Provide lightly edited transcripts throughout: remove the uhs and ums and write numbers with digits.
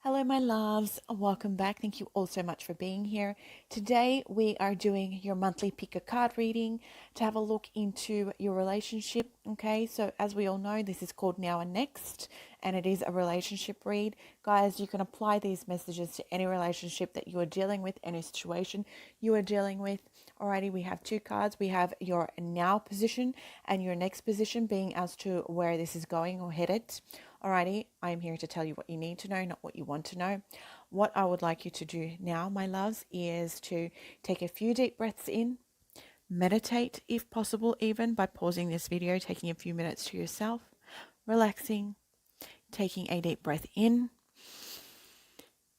Hello, my loves. Welcome back. Thank you all so much for being here. Today, we are doing your monthly pick a card reading to have a look into your relationship. Okay, so as we all know, this is called Now and Next, and it is a relationship read. Guys, you can apply these messages to any relationship that you are dealing with, any situation you are dealing with. Alrighty, we have two cards. We have your now position and your next position, being as to where this is going or headed. Alrighty, I'm here to tell you what you need to know, not what you want to know. What I would like you to do now, my loves, is to take a few deep breaths in, meditate if possible, even by pausing this video, taking a few minutes to yourself, relaxing, taking a deep breath in,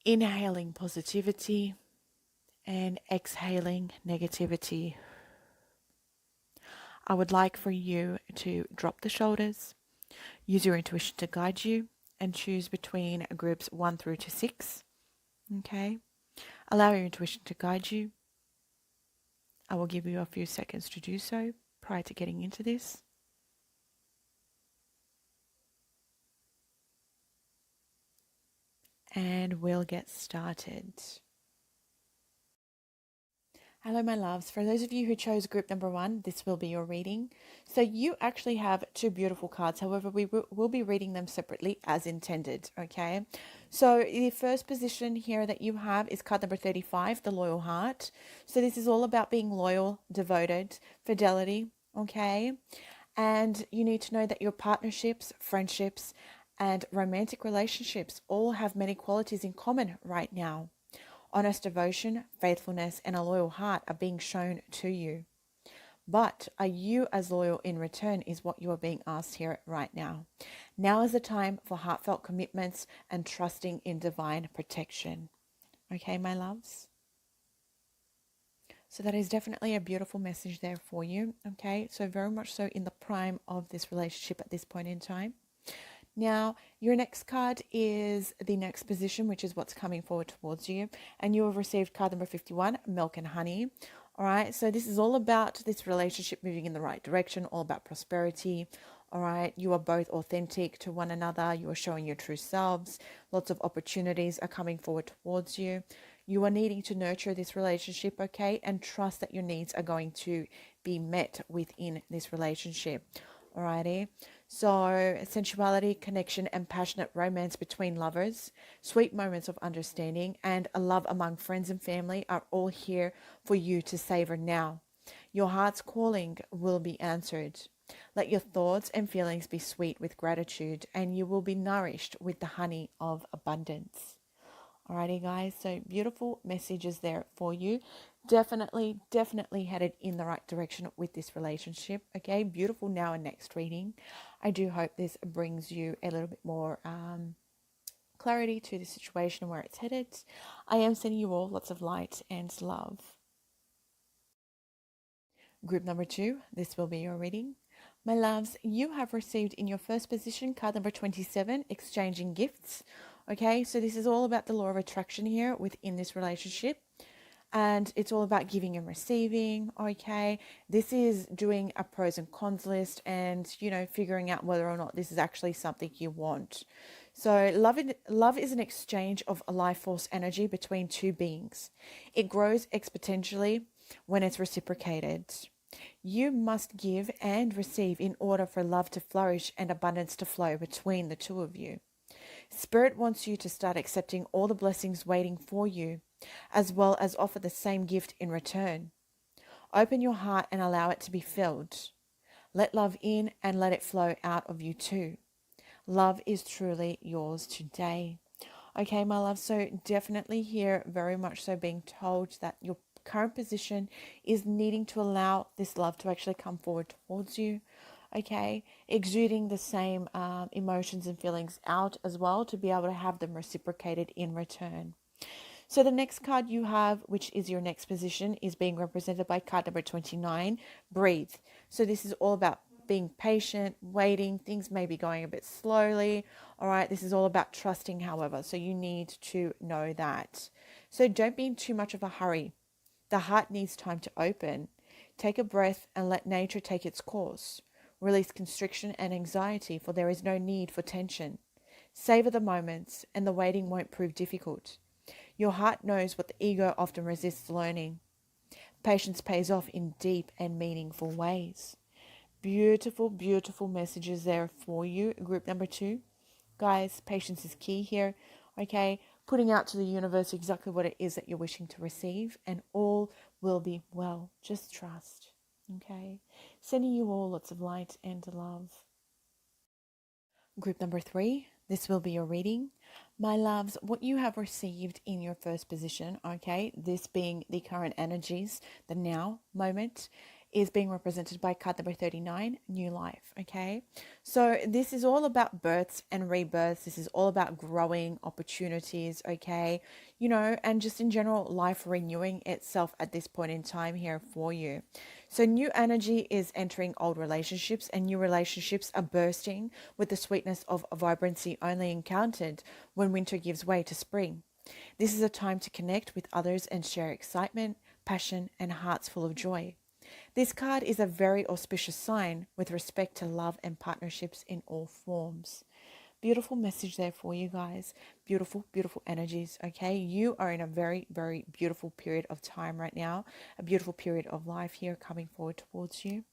inhaling positivity, and exhaling negativity. I would like for you to drop the shoulders. Use your intuition to guide you and choose between groups 1 through to 6. Okay? Allow your intuition to guide you. I will give you a few seconds to do so prior to getting into this. And we'll get started. Hello, my loves. For those of you who chose group number 1, this will be your reading. So you actually have two beautiful cards. However, we will be reading them separately as intended, okay? So the first position here that you have is card number 35, the Loyal Heart. So this is all about being loyal, devoted, fidelity, okay? And you need to know that your partnerships, friendships, and romantic relationships all have many qualities in common right now. Honest devotion, faithfulness, and a loyal heart are being shown to you. But are you as loyal in return is what you are being asked here right now. Now is the time for heartfelt commitments and trusting in divine protection. Okay, my loves? So that is definitely a beautiful message there for you. Okay, so very much so in the prime of this relationship at this point in time. Now, your next card is the next position, which is what's coming forward towards you. And you have received card number 51, Milk and Honey. All right, so this is all about this relationship moving in the right direction, all about prosperity. All right, you are both authentic to one another. You are showing your true selves. Lots of opportunities are coming forward towards you. You are needing to nurture this relationship, okay, and trust that your needs are going to be met within this relationship. Alrighty, so sensuality, connection, and passionate romance between lovers, sweet moments of understanding, and a love among friends and family are all here for you to savor now. Your heart's calling will be answered. Let your thoughts and feelings be sweet with gratitude, and you will be nourished with the honey of abundance. Alrighty, guys, so beautiful messages there for you. Definitely headed in the right direction with this relationship. Okay, beautiful now and next reading. I do hope this brings you a little bit more clarity to the situation where it's headed. I am sending you all lots of light and love. Group number 2, this will be your reading. My loves, you have received in your first position card number 27, exchanging gifts. Okay, so this is all about the law of attraction here within this relationship. And it's all about giving and receiving, okay? This is doing a pros and cons list and, figuring out whether or not this is actually something you want. So love is an exchange of a life force energy between two beings. It grows exponentially when it's reciprocated. You must give and receive in order for love to flourish and abundance to flow between the two of you. Spirit wants you to start accepting all the blessings waiting for you, as well as offer the same gift in return. Open your heart and allow it to be filled. Let love in and let it flow out of you too. Love is truly yours today. Okay, my love, so definitely here, very much so being told that your current position is needing to allow this love to actually come forward towards you. Okay, exuding the same emotions and feelings out as well to be able to have them reciprocated in return. So the next card you have, which is your next position, is being represented by card number 29, Breathe. So this is all about being patient, waiting. Things may be going a bit slowly. All right, this is all about trusting, however. So you need to know that. So don't be in too much of a hurry. The heart needs time to open. Take a breath and let nature take its course. Release constriction and anxiety, for there is no need for tension. Savor the moments, and the waiting won't prove difficult. Your heart knows what the ego often resists learning. Patience pays off in deep and meaningful ways. Beautiful, beautiful messages there for you, group number 2. Guys, patience is key here, okay? Putting out to the universe exactly what it is that you're wishing to receive, and all will be well. Just trust, okay? Sending you all lots of light and love. Group number 3, this will be your reading. My loves, what you have received in your first position, okay, this being the current energies, the now moment, is being represented by card number 39, new life, okay? So this is all about births and rebirths. This is all about growing opportunities, okay? You know, and just in general, life renewing itself at this point in time here for you. So new energy is entering old relationships, and new relationships are bursting with the sweetness of vibrancy only encountered when winter gives way to spring. This is a time to connect with others and share excitement, passion, and hearts full of joy. This card is a very auspicious sign with respect to love and partnerships in all forms. Beautiful message there for you guys. Beautiful, beautiful energies, okay? You are in a very, very beautiful period of time right now. A beautiful period of life here coming forward towards you.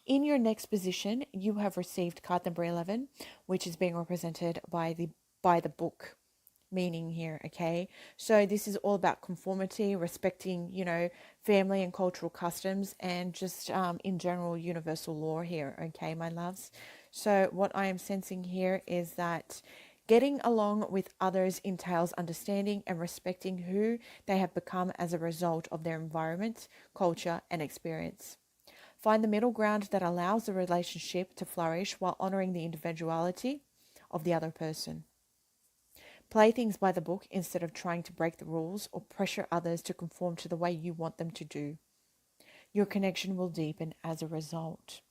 In your next position, you have received card number 11, which is being represented by the book meaning here, okay? So this is all about conformity, respecting, you know, family and cultural customs, and just in general universal law here, okay, my loves? So what I am sensing here is that getting along with others entails understanding and respecting who they have become as a result of their environment, culture, and experience. Find the middle ground that allows the relationship to flourish while honoring the individuality of the other person. Play things by the book instead of trying to break the rules or pressure others to conform to the way you want them to do. Your connection will deepen as a result.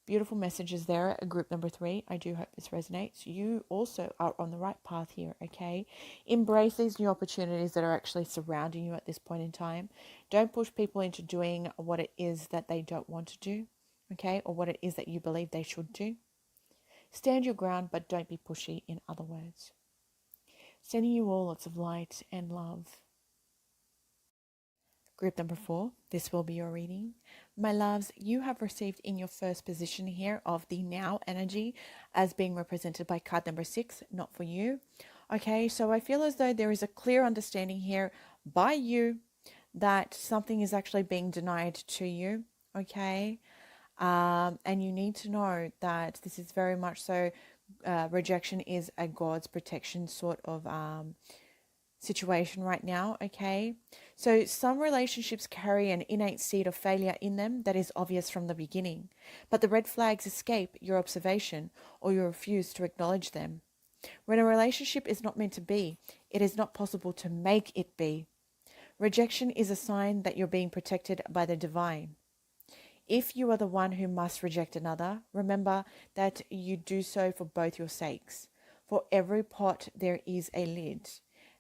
Beautiful messages there at group number 3. I do hope this resonates. You also are on the right path here, okay? Embrace these new opportunities that are actually surrounding you at this point in time. Don't push people into doing what it is that they don't want to do, okay? Or what it is that you believe they should do. Stand your ground, but don't be pushy, in other words. Sending you all lots of light and love. Group number 4, this will be your reading. My loves, you have received in your first position here of the now energy as being represented by card number 6, not for you. Okay, so I feel as though there is a clear understanding here by you that something is actually being denied to you, okay? And you need to know that this is very much so, rejection is a God's protection sort of situation right now, okay? So some relationships carry an innate seed of failure in them that is obvious from the beginning, but the red flags escape your observation or you refuse to acknowledge them. When a relationship is not meant to be, it is not possible to make it be. Rejection is a sign that you're being protected by the divine. If you are the one who must reject another, remember that you do so for both your sakes. For every pot there is a lid.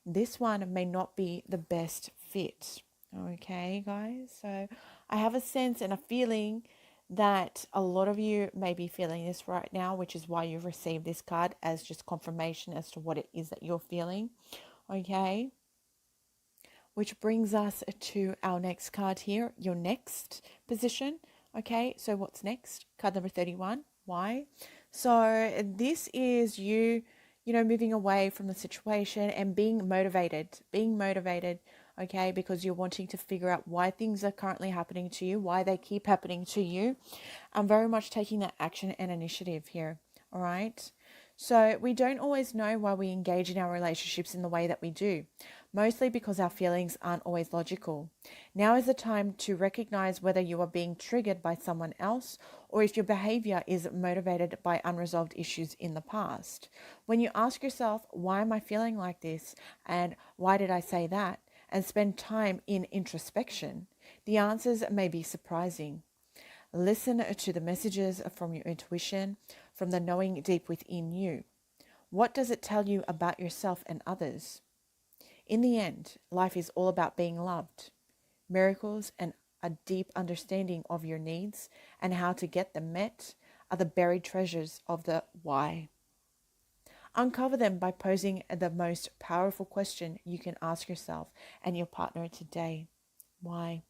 This one may not be the best fit. Okay, guys? So I have a sense and a feeling that a lot of you may be feeling this right now, which is why you've received this card as just confirmation as to what it is that you're feeling. Okay? Which brings us to our next card here, your next position. Okay, so what's next? Card number 31. Why? So this is you know, moving away from the situation and being motivated, okay, because you're wanting to figure out why things are currently happening to you, why they keep happening to you. I'm very much taking that action and initiative here, all right? So we don't always know why we engage in our relationships in the way that we do, mostly because our feelings aren't always logical. Now is the time to recognize whether you are being triggered by someone else or if your behavior is motivated by unresolved issues in the past. When you ask yourself, why am I feeling like this? And why did I say that? And spend time in introspection, the answers may be surprising. Listen to the messages from your intuition, from the knowing deep within you. What does it tell you about yourself and others? In the end, life is all about being loved. Miracles and a deep understanding of your needs and how to get them met are the buried treasures of the why. Uncover them by posing the most powerful question you can ask yourself and your partner today. Why?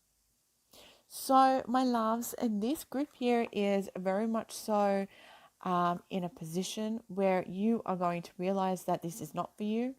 So, my loves, and this group here is very much so in a position where you are going to realize that this is not for you.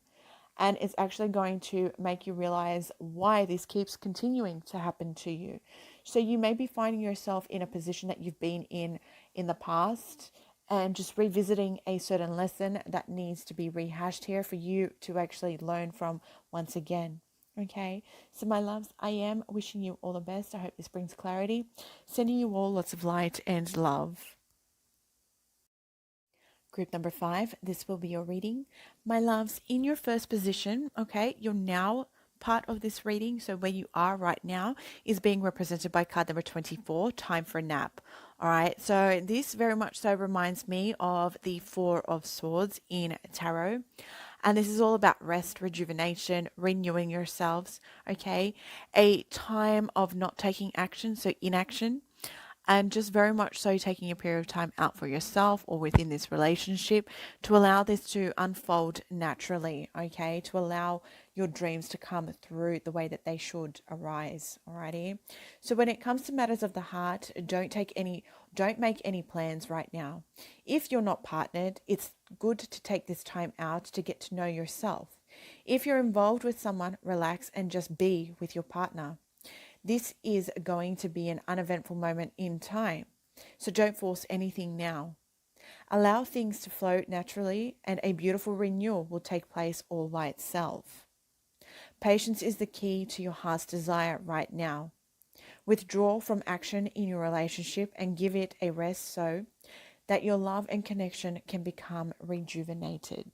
And it's actually going to make you realize why this keeps continuing to happen to you. So you may be finding yourself in a position that you've been in the past, and just revisiting a certain lesson that needs to be rehashed here for you to actually learn from once again. Okay, so my loves, I am wishing you all the best. I hope this brings clarity. Sending you all lots of light and love. Group number 5, this will be your reading. My loves, in your first position, okay, you're now part of this reading. So where you are right now is being represented by card number 24, time for a nap. All right, so this very much so reminds me of the Four of Swords in Tarot. And this is all about rest, rejuvenation, renewing yourselves, okay? A time of not taking action, so inaction, and just very much so taking a period of time out for yourself or within this relationship to allow this to unfold naturally, okay? To allow your dreams to come through the way that they should arise, alrighty? So when it comes to matters of the heart, don't make any plans right now. If you're not partnered, it's good to take this time out to get to know yourself. If you're involved with someone, relax and just be with your partner. This is going to be an uneventful moment in time, so don't force anything now. Allow things to flow naturally, and a beautiful renewal will take place all by itself. Patience is the key to your heart's desire right now. Withdraw from action in your relationship and give it a rest so that your love and connection can become rejuvenated.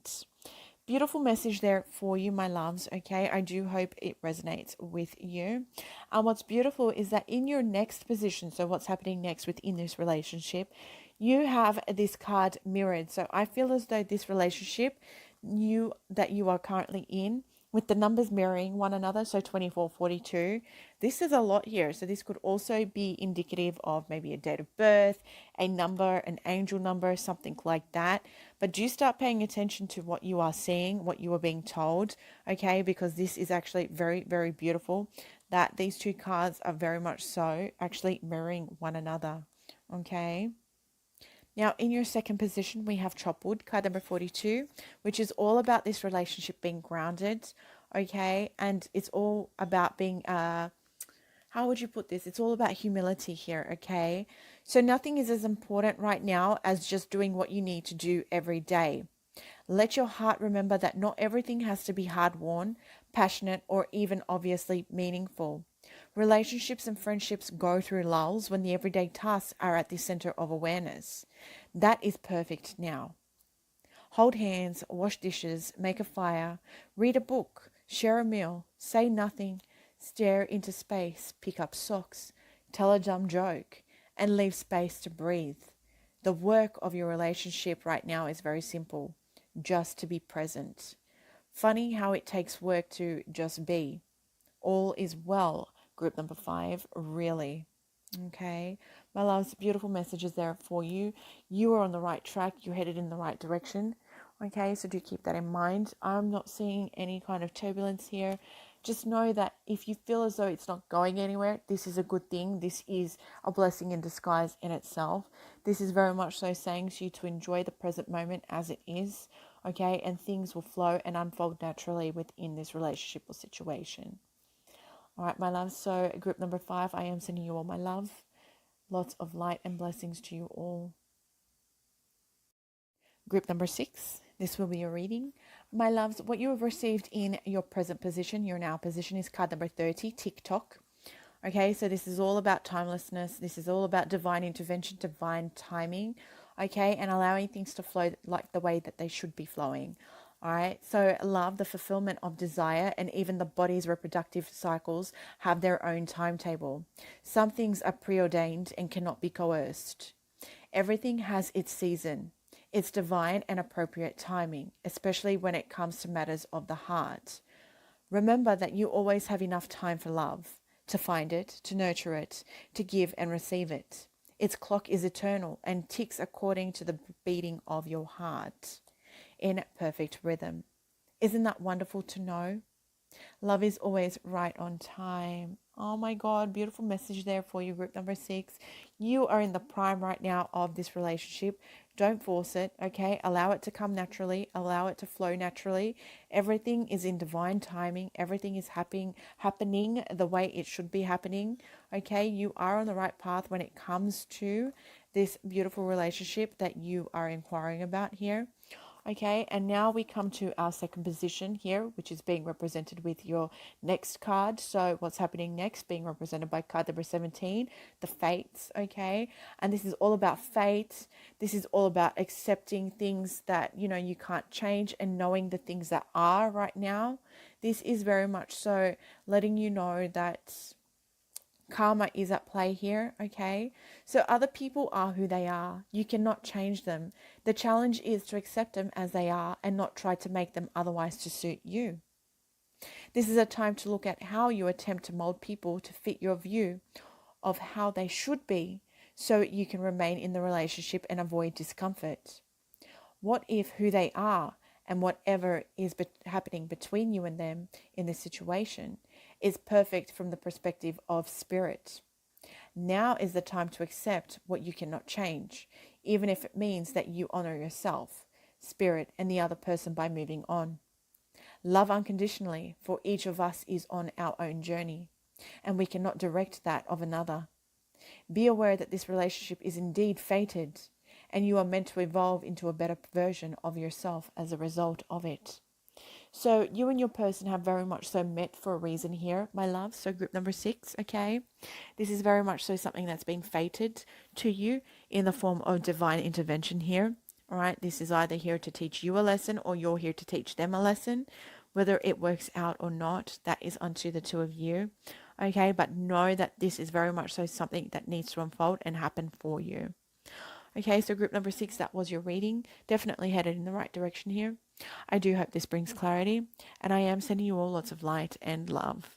Beautiful message there for you, my loves, okay? I do hope it resonates with you. And what's beautiful is that in your next position, so what's happening next within this relationship, you have this card mirrored. So I feel as though this relationship that you are currently in, with the numbers mirroring one another, so 24, 42, this is a lot here. So this could also be indicative of maybe a date of birth, a number, an angel number, something like that. But do start paying attention to what you are seeing, what you are being told, okay? Because this is actually very, very beautiful that these two cards are very much so actually mirroring one another, okay? Now, in your second position, we have Chopwood, card number 42, which is all about this relationship being grounded, okay? And it's all about being, how would you put this? It's all about humility here, okay? So nothing is as important right now as just doing what you need to do every day. Let your heart remember that not everything has to be hard-won, passionate, or even obviously meaningful. Relationships and friendships go through lulls when the everyday tasks are at the center of awareness. That is perfect now. Hold hands, wash dishes, make a fire, read a book, share a meal, say nothing, stare into space, pick up socks, tell a dumb joke, and leave space to breathe. The work of your relationship right now is very simple, just to be present. Funny how it takes work to just be. All is well, group number 5, really. Okay, my loves, beautiful messages there for you. You are on the right track. You're headed in the right direction. Okay, so do keep that in mind. I'm not seeing any kind of turbulence here. Just know that if you feel as though it's not going anywhere, this is a good thing. This is a blessing in disguise in itself. This is very much so saying to you to enjoy the present moment as it is, okay? And things will flow and unfold naturally within this relationship or situation. All right, my love. So group number 5, I am sending you all my love. Lots of light and blessings to you all. Group number 6, this will be your reading. My loves, what you have received in your present position, your now position, is card number 30, TikTok. Okay, so this is all about timelessness. This is all about divine intervention, divine timing, okay, and allowing things to flow like the way that they should be flowing. All right, so love, the fulfillment of desire, and even the body's reproductive cycles have their own timetable. Some things are preordained and cannot be coerced. Everything has its season. It's divine and appropriate timing, especially when it comes to matters of the heart. Remember that you always have enough time for love, to find it, to nurture it, to give and receive it. Its clock is eternal and ticks according to the beating of your heart. in perfect rhythm. Isn't that wonderful to know? Love is always right on time. Oh my God, beautiful message there for you, group number 6. You are in the prime right now of this relationship. Don't force it, okay? Allow it to come naturally. Allow it to flow naturally. Everything is in divine timing. Everything is happening the way it should be happening, okay? You are on the right path when it comes to this beautiful relationship that you are inquiring about here. Okay, and now we come to our second position here, which is being represented with your next card. So what's happening next, being represented by card number 17, the fates, okay? And this is all about fate. This is all about accepting things that, you can't change and knowing the things that are right now. This is very much so letting you know that karma is at play here, okay? So other people are who they are. You cannot change them. The challenge is to accept them as they are and not try to make them otherwise to suit you. This is a time to look at how you attempt to mold people to fit your view of how they should be so you can remain in the relationship and avoid discomfort. What if who they are and whatever is happening between you and them in this situation is perfect from the perspective of spirit? Now is the time to accept what you cannot change, even if it means that you honor yourself, spirit, and the other person by moving on. Love unconditionally, for each of us is on our own journey, and we cannot direct that of another. Be aware that this relationship is indeed fated, and you are meant to evolve into a better version of yourself as a result of it. So you and your person have very much so met for a reason here, my love. So group number 6, okay? This is very much so something that's been fated to you in the form of divine intervention here. All right, this is either here to teach you a lesson or you're here to teach them a lesson. Whether it works out or not, that is unto the two of you. Okay, but know that this is very much so something that needs to unfold and happen for you. Okay, so group number 6, that was your reading. Definitely headed in the right direction here. I do hope this brings clarity, and I am sending you all lots of light and love.